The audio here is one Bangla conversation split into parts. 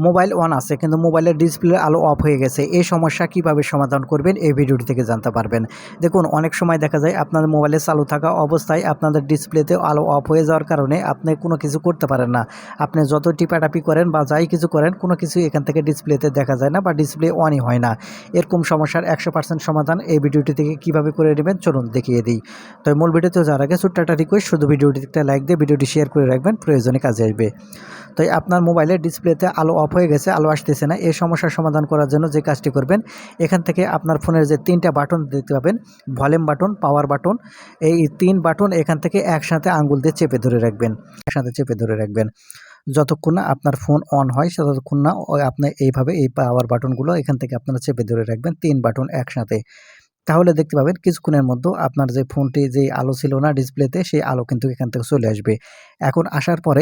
মোবাইল অন আছে কিন্তু মোবাইলের ডিসপ্লে আলো অফ হয়ে গেছে। এই সমস্যা কিভাবে সমাধান করবেন এই ভিডিওটি থেকে জানতে পারবেন। দেখুন, অনেক সময় দেখা যায় আপনাদের মোবাইলে চালু থাকা অবস্থায় আপনাদের ডিসপ্লেতে আলো অফ হয়ে যাওয়ার কারণে আপনি কোনো কিছু করতে পারেন না। আপনি যত টিপাটাপি করেন বা যাই কিছু করেন কোনো কিছুই এখান থেকে ডিসপ্লেতে দেখা যায় না বা ডিসপ্লে অনই হয় না। এরকম সমস্যার 100% সমাধান এই ভিডিওটি থেকে কিভাবে করে নেবেন চলুন দেখিয়ে দিই। তো মূল ভিডিওতে যাওয়ার আগে ছোট্ট একটা রিকোয়েস্ট, শুধু ভিডিওটিতে একটা লাইক দিয়ে ভিডিওটি শেয়ার করে রাখবেন, প্রয়োজনে কাজে আসবে। তো আপনার মোবাইলের ডিসপ্লেতে আলো অফ হয়ে গেছে, আলো আসতেছে না, এই সমস্যার সমাধান করার জন্য যে কাজটি করবেন, এখান থেকে আপনার ফোনের যে 3টা বাটন দেখতে পাবেন, ভলিউম বাটন, পাওয়ার বাটন, এই 3 বাটন এখান থেকে একসাথে আঙ্গুল দিয়ে চেপে ধরে রাখবেন, একসাথে চেপে ধরে রাখবেন। যতক্ষণ না আপনার ফোন অন হয় ততক্ষণ না আপনি এইভাবে এই পাওয়ার বাটনগুলো এখান থেকে আপনারা চেপে ধরে রাখবেন, 3 বাটন একসাথে। তাহলে দেখতে পাবেন কিছুক্ষণের মধ্যে আপনার যে ফোনটি যে আলো ছিল না ডিসপ্লেতে, সেই আলো কিন্তু এখান থেকে চলে আসবে। এখন আসার পরে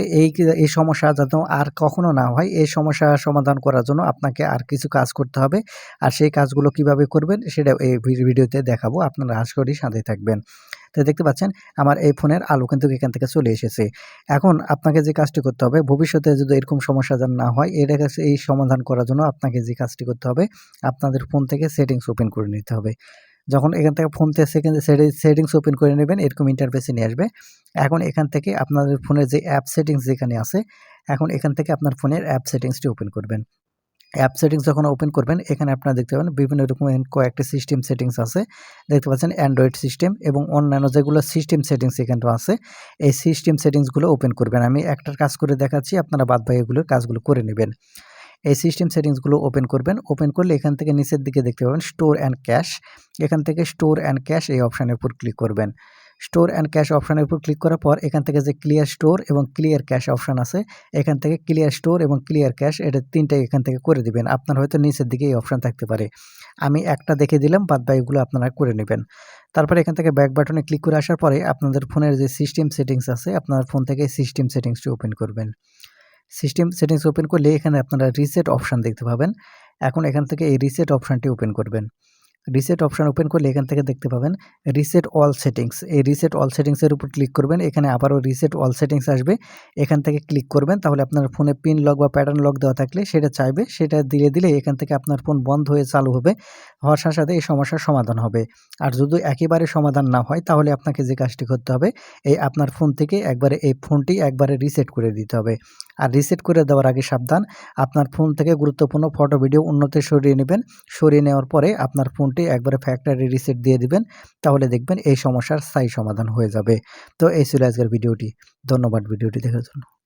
এই সমস্যা যাতে আর কখনো না হয়, এই সমস্যা সমাধান করার জন্য আপনাকে আর কিছু কাজ করতে হবে। আর সেই কাজগুলো কিভাবে করবেন সেটা এই ভিডিওতে দেখাবো, আপনারা আশা করি সাথেই থাকবেন। তো দেখতে পাচ্ছেন আমার এই ফোনের আলো কিন্তু এখান থেকে চলে এসেছে। এখন আপনাকে যে কাজটি করতে হবে, ভবিষ্যতে যদি এরকম সমস্যা যেন না হয়, এই সমাধান করার জন্য আপনাকে যে কাজটি করতে হবে, আপনাদের ফোন থেকে সেটিংস ওপেন করে নিতে হবে। যখন এখান থেকে ফোন থেকে সেটিংস ওপেন করে নেবেন, এরকম ইন্টারফেসে নিয়ে আসবে। এখন এখান থেকে আপনাদের ফোনের যে অ্যাপ সেটিংস যেখানে আছে, এখন এখান থেকে আপনার ফোনের অ্যাপ সেটিংসটি ওপেন করবেন। অ্যাপ সেটিংস যখন ওপেন করবেন, এখানে আপনারা দেখতে পাবেন বিভিন্ন রকমের কয়েকটি সিস্টেম সেটিংস আছে। দেখতে পাচ্ছেন অ্যান্ড্রয়েড সিস্টেম এবং অন্যান্য যেগুলো সিস্টেম সেটিংস এখানেও আছে। এই সিস্টেম সেটিংসগুলো ওপেন করবেন। আমি একটার কাজ করে দেখাচ্ছি, আপনারা বাদবাকি এগুলোর কাজগুলো করে নেবেন। এই সিস্টেম সেটিংসগুলো ওপেন করবেন। ওপেন করলে এখান থেকে নিচের দিকে দেখতে পাবেন স্টোর অ্যান্ড ক্যাশ। এখান থেকে স্টোর অ্যান্ড ক্যাশ এই অপশানের উপর ক্লিক করবেন। স্টোর অ্যান্ড ক্যাশ অপশানের উপর ক্লিক করার পর এখান থেকে যে ক্লিয়ার স্টোর এবং ক্লিয়ার ক্যাশ অপশান আছে, এখান থেকে ক্লিয়ার স্টোর এবং ক্লিয়ার ক্যাশ এটা 3টাই এখান থেকে করে দিবেন। আপনার হয়তো নিচের দিকে এই অপশান থাকতে পারে। আমি একটা দেখে দিলাম, বাদবাকিগুলো আপনারা করে নেবেন। তারপরে এখান থেকে ব্যাক বাটনে ক্লিক করে আসার পরে আপনাদের ফোনের যে সিস্টেম সেটিংস আছে, আপনার ফোন থেকে সিস্টেম সেটিংসটি ওপেন করবেন। সিস্টেম সেটিংস ওপেন করলে এখানে আপনারা রিসেট অপশান দেখতে পাবেন। এখন এখান থেকে এই রিসেট অপশানটি ওপেন করবেন। রিসেট অপশান ওপেন করলে এখান থেকে দেখতে পাবেন রিসেট অল সেটিংস। এই রিসেট অল সেটিংসের উপর ক্লিক করবেন। এখানে আবারও রিসেট অল সেটিংস আসবে। এখান থেকে ক্লিক করবেন। তাহলে আপনার ফোনে পিন লক বা প্যাটার্ন লক দেওয়া থাকলে সেটা চাইবে। সেটা দিলে এখান থেকে আপনার ফোন বন্ধ হয়ে চালু হবে। হওয়ার সাথে সাথে এই সমস্যার সমাধান হবে। আর যদি একেবারে সমাধান না হয় তাহলে আপনাকে যে কাজটি করতে হবে, এই আপনার ফোন থেকে এই ফোনটি একবারে রিসেট করে দিতে হবে। আর রিসেট করে দেওয়ার আগে সাবধান, আপনার ফোন থেকে গুরুত্বপূর্ণ ফটো ভিডিও অন্যতে সরিয়ে নেবেন। সরিয়ে নেওয়ার পরে আপনার ফোনটি একবারে ফ্যাক্টরি রিসেট দিয়ে দিবেন। তাহলে দেখবেন এই সমস্যার স্থায়ী সমাধান হয়ে যাবে। তো এই ছিল আজকের ভিডিওটি। ধন্যবাদ ভিডিওটি দেখার জন্য।